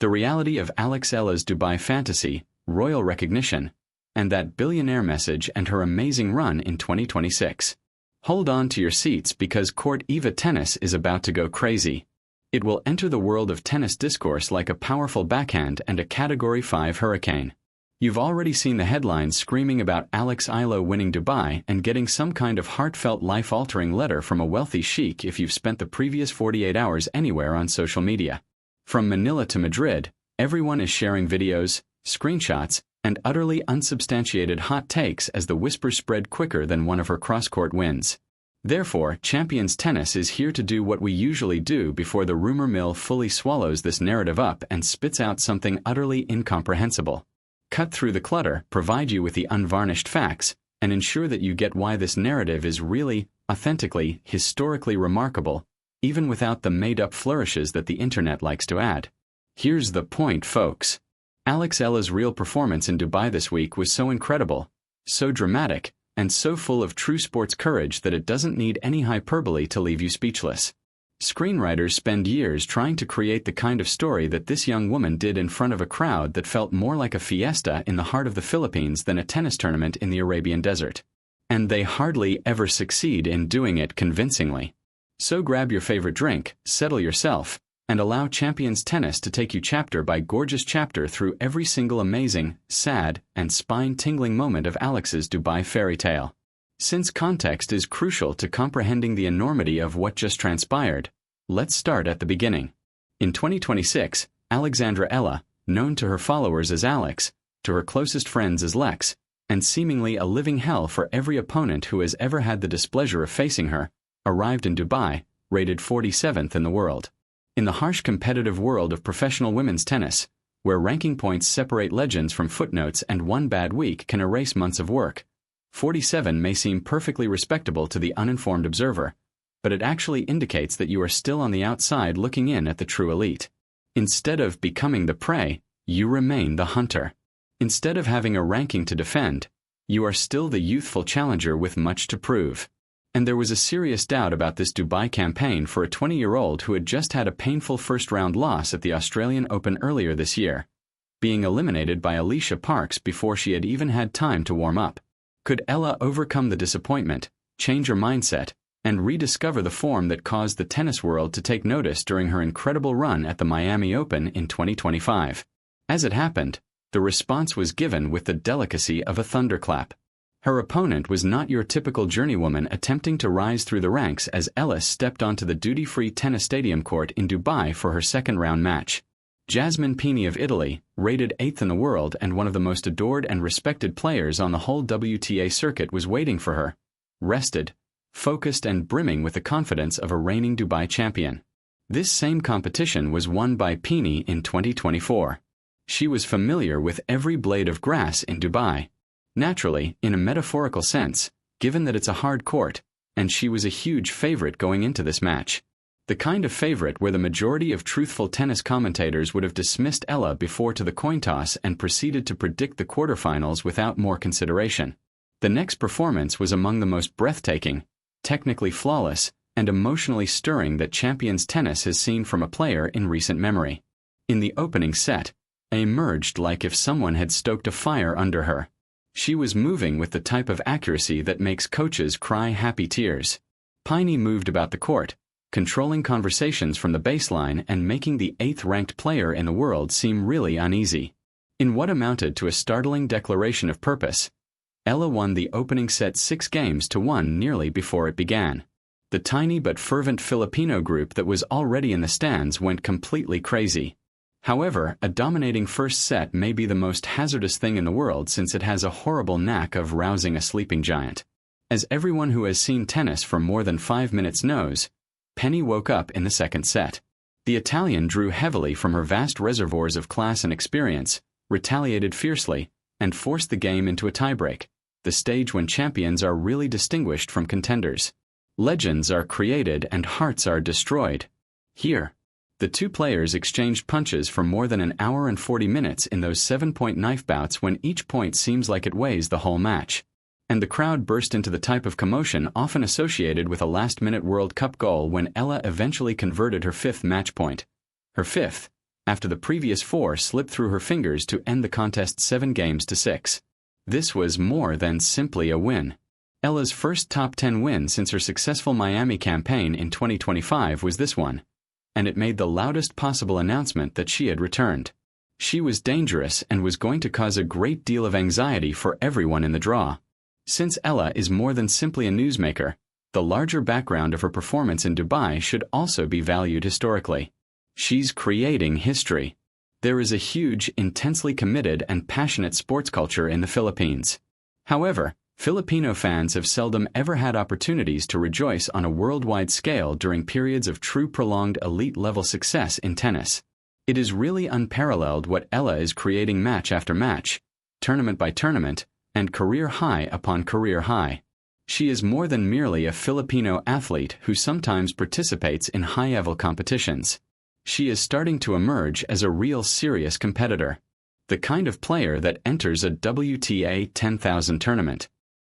The reality of Eala's Dubai fantasy, royal recognition, and that billionaire message and her amazing run in 2026. Hold on to your seats because Court Eva tennis is about to go crazy. It will enter the world of tennis discourse like a powerful backhand and a Category 5 hurricane. You've already seen the headlines screaming about Eala winning Dubai and getting some kind of heartfelt life-altering letter from a wealthy sheik if you've spent the previous 48 hours anywhere on social media. From Manila to Madrid, everyone is sharing videos, screenshots, and utterly unsubstantiated hot takes as the whispers spread quicker than one of her cross-court wins. Therefore, Champions Tennis is here to do what we usually do before the rumor mill fully swallows this narrative up and spits out something utterly incomprehensible. Cut through the clutter, provide you with the unvarnished facts, and ensure that you get why this narrative is really, authentically, historically remarkable, even without the made-up flourishes that the internet likes to add. Here's the point, folks. Eala's real performance in Dubai this week was so incredible, so dramatic, and so full of true sports courage that it doesn't need any hyperbole to leave you speechless. Screenwriters spend years trying to create the kind of story that this young woman did in front of a crowd that felt more like a fiesta in the heart of the Philippines than a tennis tournament in the Arabian desert. And they hardly ever succeed in doing it convincingly. So grab your favorite drink, settle yourself, and allow Champions Tennis to take you chapter by gorgeous chapter through every single amazing, sad, and spine-tingling moment of Eala's Dubai fairy tale. Since context is crucial to comprehending the enormity of what just transpired, let's start at the beginning. In 2026, Alexandra Eala, known to her followers as Alex, to her closest friends as Lex, and seemingly a living hell for every opponent who has ever had the displeasure of facing her, arrived in Dubai, rated 47th in the world. In the harsh competitive world of professional women's tennis, where ranking points separate legends from footnotes and one bad week can erase months of work, 47 may seem perfectly respectable to the uninformed observer, but it actually indicates that you are still on the outside looking in at the true elite. Instead of becoming the prey, you remain the hunter. Instead of having a ranking to defend, you are still the youthful challenger with much to prove. And there was a serious doubt about this Dubai campaign for a 20-year-old who had just had a painful first-round loss at the Australian Open earlier this year, being eliminated by Alicia Parks before she had even had time to warm up. Could Eala overcome the disappointment, change her mindset, and rediscover the form that caused the tennis world to take notice during her incredible run at the Miami Open in 2025? As it happened, the response was given with the delicacy of a thunderclap. Her opponent was not your typical journeywoman attempting to rise through the ranks as Eala stepped onto the duty-free tennis stadium court in Dubai for her second-round match. Jasmine Pini of Italy, rated 8th in the world and one of the most adored and respected players on the whole WTA circuit, was waiting for her, rested, focused and brimming with the confidence of a reigning Dubai champion. This same competition was won by Pini in 2024. She was familiar with every blade of grass in Dubai. Naturally, in a metaphorical sense, given that it's a hard court, and she was a huge favorite going into this match. The kind of favorite where the majority of truthful tennis commentators would have dismissed Eala before to the coin toss and proceeded to predict the quarterfinals without more consideration. The next performance was among the most breathtaking, technically flawless, and emotionally stirring that Champions Tennis has seen from a player in recent memory. In the opening set, Eala emerged like if someone had stoked a fire under her. She was moving with the type of accuracy that makes coaches cry happy tears. Pini moved about the court, controlling conversations from the baseline and making the 8th-ranked player in the world seem really uneasy. In what amounted to a startling declaration of purpose, Eala won the opening set 6-1 nearly before it began. The tiny but fervent Filipino group that was already in the stands went completely crazy. However, a dominating first set may be the most hazardous thing in the world since it has a horrible knack of rousing a sleeping giant. As everyone who has seen tennis for more than 5 minutes knows, Penny woke up in the second set. The Italian drew heavily from her vast reservoirs of class and experience, retaliated fiercely, and forced the game into a tiebreak, the stage when champions are really distinguished from contenders. Legends are created and hearts are destroyed. Here, the two players exchanged punches for more than an hour and 40 minutes in those 7-point knife bouts when each point seems like it weighs the whole match. And the crowd burst into the type of commotion often associated with a last-minute World Cup goal when Eala eventually converted her 5th match point. Her 5th, after the previous 4 slipped through her fingers to end the contest 7-6. This was more than simply a win. Eala's first top 10 win since her successful Miami campaign in 2025 was this one, and it made the loudest possible announcement that she had returned. She was dangerous and was going to cause a great deal of anxiety for everyone in the draw. Since Eala is more than simply a newsmaker, the larger background of her performance in Dubai should also be valued historically. She's creating history. There is a huge, intensely committed and passionate sports culture in the Philippines. However, Filipino fans have seldom ever had opportunities to rejoice on a worldwide scale during periods of true prolonged elite-level success in tennis. It is really unparalleled what Eala is creating match after match, tournament by tournament, and career high upon career high. She is more than merely a Filipino athlete who sometimes participates in high-level competitions. She is starting to emerge as a real serious competitor. The kind of player that enters a WTA 10,000 tournament,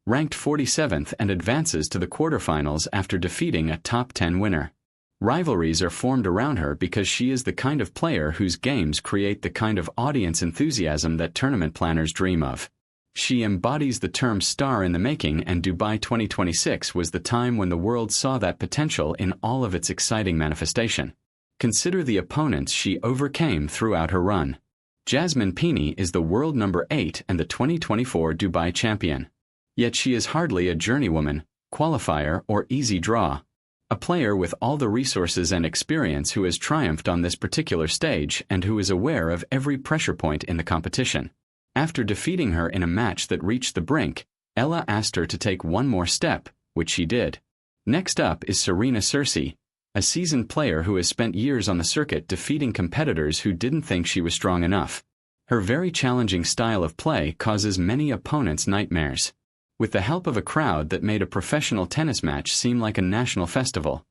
ranked 47th and advances to the quarterfinals after defeating a top 10 winner. Rivalries are formed around her because she is the kind of player whose games create the kind of audience enthusiasm that tournament planners dream of. She embodies the term star in the making, and Dubai 2026 was the time when the world saw that potential in all of its exciting manifestation. Consider the opponents she overcame throughout her run. Jasmine Pini is the world number 8 and the 2024 Dubai champion. Yet she is hardly a journeywoman, qualifier, or easy draw. A player with all the resources and experience who has triumphed on this particular stage and who is aware of every pressure point in the competition. After defeating her in a match that reached the brink, Eala asked her to take one more step, which she did. Next up is Serena Cersei, a seasoned player who has spent years on the circuit defeating competitors who didn't think she was strong enough. Her very challenging style of play causes many opponents nightmares. With the help of a crowd that made a professional tennis match seem like a national festival,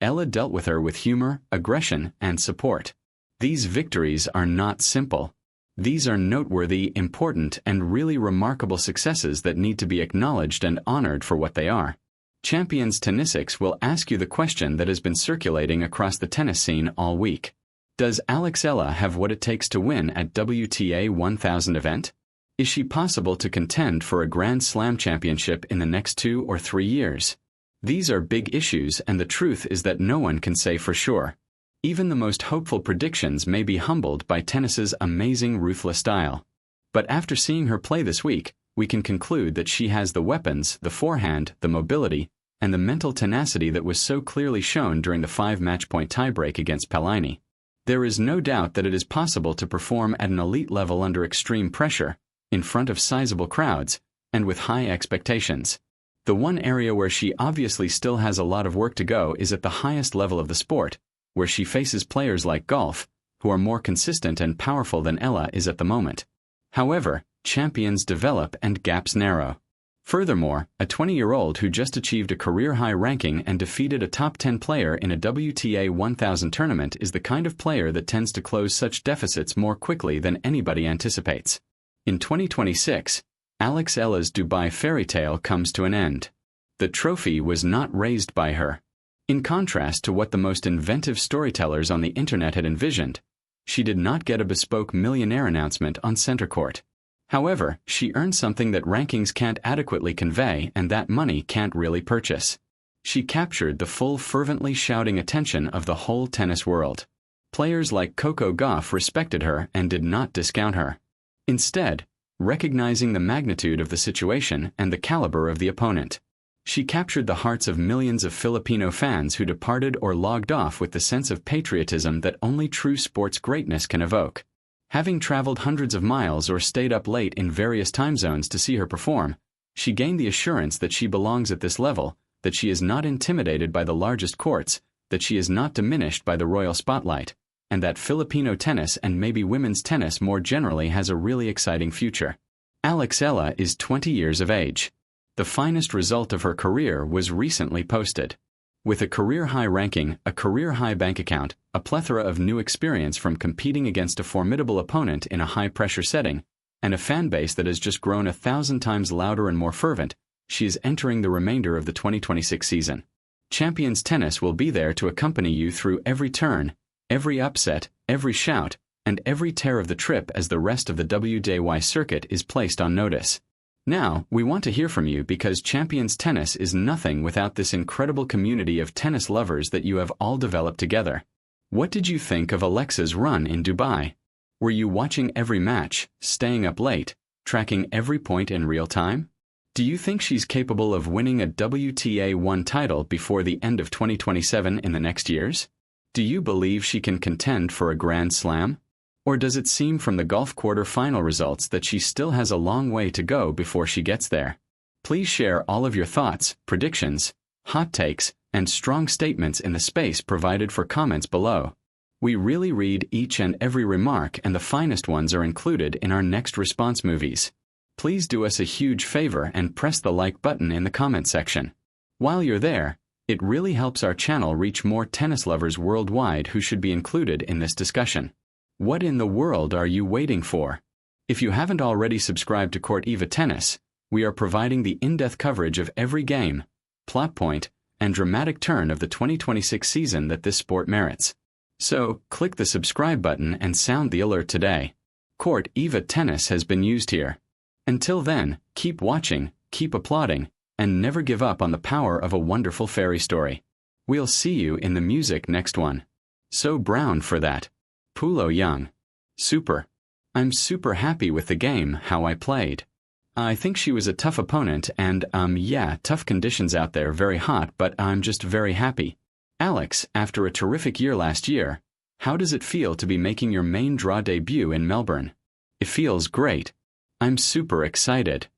Eala dealt with her with humor, aggression, and support. These victories are not simple. These are noteworthy, important, and really remarkable successes that need to be acknowledged and honored for what they are. Champions Tennisics will ask you the question that has been circulating across the tennis scene all week. Does Eala have what it takes to win at WTA 1000 event? Is she possible to contend for a Grand Slam championship in the next 2 or 3 years? These are big issues, and the truth is that no one can say for sure. Even the most hopeful predictions may be humbled by tennis's amazing ruthless style. But after seeing her play this week, we can conclude that she has the weapons, the forehand, the mobility, and the mental tenacity that was so clearly shown during the 5-match-point tiebreak against Pelaini. There is no doubt that it is possible to perform at an elite level under extreme pressure, in front of sizable crowds, and with high expectations. The one area where she obviously still has a lot of work to go is at the highest level of the sport, where she faces players like golf, who are more consistent and powerful than Eala is at the moment. However, champions develop and gaps narrow. Furthermore, a 20-year-old who just achieved a career-high ranking and defeated a top 10 player in a WTA 1000 tournament is the kind of player that tends to close such deficits more quickly than anybody anticipates. In 2026, Eala's Dubai Fairytale comes to an end. The trophy was not raised by her. In contrast to what the most inventive storytellers on the internet had envisioned, she did not get a bespoke millionaire announcement on center court. However, she earned something that rankings can't adequately convey and that money can't really purchase. She captured the full fervently shouting attention of the whole tennis world. Players like Coco Gauff respected her and did not discount her. Instead, recognizing the magnitude of the situation and the caliber of the opponent, she captured the hearts of millions of Filipino fans who departed or logged off with the sense of patriotism that only true sports greatness can evoke. Having traveled hundreds of miles or stayed up late in various time zones to see her perform, she gained the assurance that she belongs at this level, that she is not intimidated by the largest courts, that she is not diminished by the royal spotlight, and that Filipino tennis and maybe women's tennis more generally has a really exciting future. Eala is 20 years of age. The finest result of her career was recently posted. With a career-high ranking, a career-high bank account, a plethora of new experience from competing against a formidable opponent in a high-pressure setting, and a fan base that has just grown 1,000 times louder and more fervent, she is entering the remainder of the 2026 season. Champions Tennis will be there to accompany you through every turn, every upset, every shout, and every tear of the trip as the rest of the WDY circuit is placed on notice. Now, we want to hear from you because Champions Tennis is nothing without this incredible community of tennis lovers that you have all developed together. What did you think of Alexa's run in Dubai? Were you watching every match, staying up late, tracking every point in real time? Do you think she's capable of winning a WTA1 title before the end of 2027 in the next years? Do you believe she can contend for a Grand Slam? Or does it seem from the golf quarter-final results that she still has a long way to go before she gets there? Please share all of your thoughts, predictions, hot takes, and strong statements in the space provided for comments below. We really read each and every remark, and the finest ones are included in our next response movies. Please do us a huge favor and press the like button in the comment section. While you're there, it really helps our channel reach more tennis lovers worldwide who should be included in this discussion. What in the world are you waiting for? If you haven't already subscribed to Court Eva Tennis, we are providing the in-depth coverage of every game, plot point, and dramatic turn of the 2026 season that this sport merits. So, click the subscribe button and sound the alert today. Court Eva Tennis has been used here. Until then, keep watching, keep applauding, and never give up on the power of a wonderful fairy story. We'll see you in the music next one. So brown for that. Pulo Young. Super. I'm super happy with the game, how I played. I think she was a tough opponent and, yeah, tough conditions out there, very hot, but I'm just very happy. Alex, after a terrific year last year, how does it feel to be making your main draw debut in Melbourne? It feels great. I'm super excited.